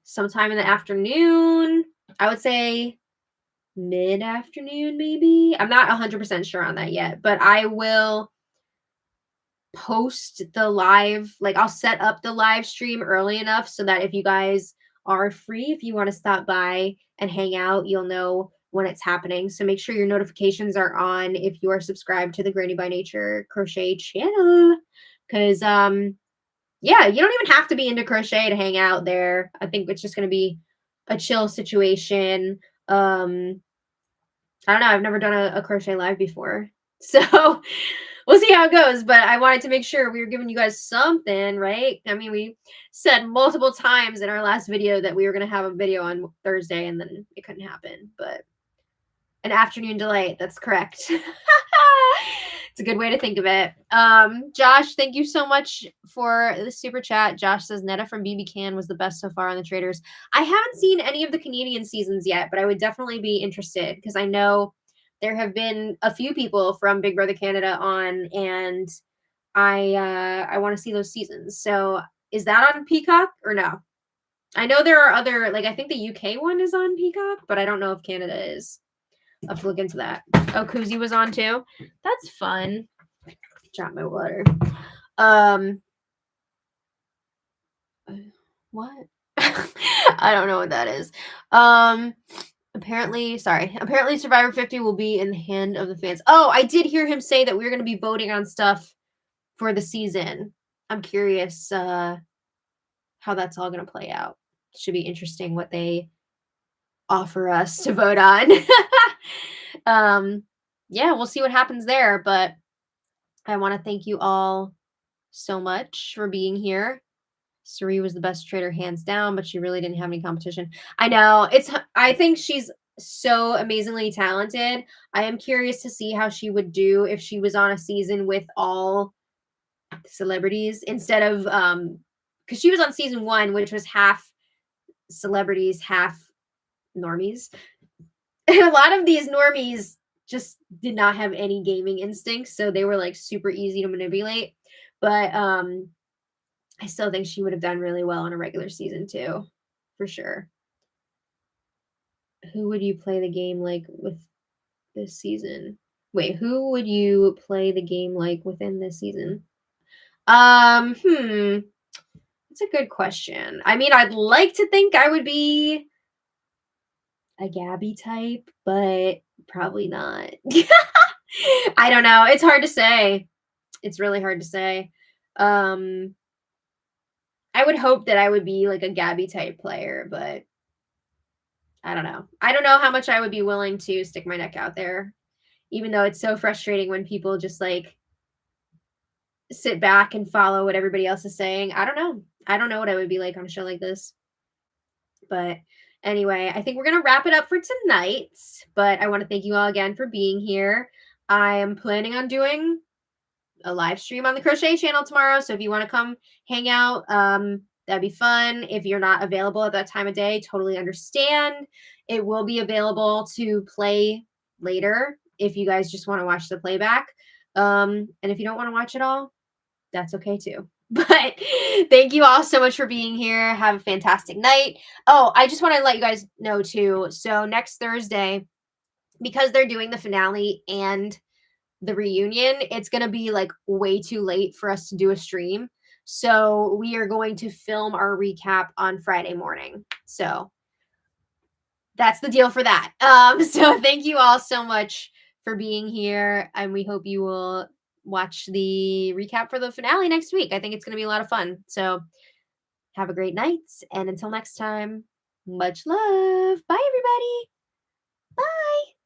sometime in the afternoon. I would say mid-afternoon, maybe. I'm not 100% sure on that yet, but I will post the live, like I'll set up the live stream early enough so that if you guys are free, if you want to stop by and hang out, you'll know when it's happening. So make sure your notifications are on if you are subscribed to the Granny by Nature Crochet channel. Cause yeah, you don't even have to be into crochet to hang out there. I think it's just gonna be a chill situation. I don't know, I've never done a crochet live before. So we'll see how it goes, but I wanted to make sure we were giving you guys something, right? I mean, we said multiple times in our last video that we were going to have a video on Thursday, and then it couldn't happen, but an afternoon delight. That's correct. It's a good way to think of it. Josh, thank you so much for the super chat. Josh says Netta from BB Can was the best so far on the Traitors. I haven't seen any of the Canadian seasons yet, but I would definitely be interested because I know there have been a few people from Big Brother Canada on, and I want to see those seasons. So is that on Peacock or no? I know there are other, like I think the UK one is on Peacock, but I don't know if Canada is. I'll have to look into that. Oh, Koozie was on too. That's fun. Drop my water. What? I don't know what that is. Apparently Survivor 50 will be in the hand of the fans. Oh, I did hear him say that we're going to be voting on stuff for the season. I'm curious how that's all going to play out. Should be interesting what they offer us to vote on. Yeah, we'll see what happens there, but I want to thank you all so much for being here. Suri was the best trader hands down, but she really didn't have any competition. I know. I think she's so amazingly talented. I am curious to see how she would do if she was on a season with all celebrities instead of because she was on season 1, which was half celebrities, half normies. And a lot of these normies just did not have any gaming instincts, so they were like super easy to manipulate. But I still think she would have done really well in a regular season too, for sure. Who would you play the game like with this season? Wait, who would you play the game like within this season? That's a good question. I mean, I'd like to think I would be a Gabby type, but probably not. I don't know. It's hard to say. It's really hard to say. I would hope that I would be like a Gabby type player, but I don't know. I don't know how much I would be willing to stick my neck out there, even though it's so frustrating when people just like sit back and follow what everybody else is saying. I don't know. I don't know what I would be like on a show like this. But anyway, I think we're going to wrap it up for tonight. But I want to thank you all again for being here. I am planning on doing a live stream on the crochet channel tomorrow. So if you want to come hang out, that'd be fun. If you're not available at that time of day, totally understand. It will be available to play later if you guys just want to watch the playback. And if you don't want to watch it all, that's okay too. But thank you all so much for being here. Have a fantastic night. Oh, I just want to let you guys know too. So next Thursday, because they're doing the finale and the reunion, it's going to be like way too late for us to do a stream. So we are going to film our recap on Friday morning. So that's the deal for that. So thank you all so much for being here, and we hope you will watch the recap for the finale next week. I think it's going to be a lot of fun. So Have a great night. And until next time, much love. Bye, everybody. Bye.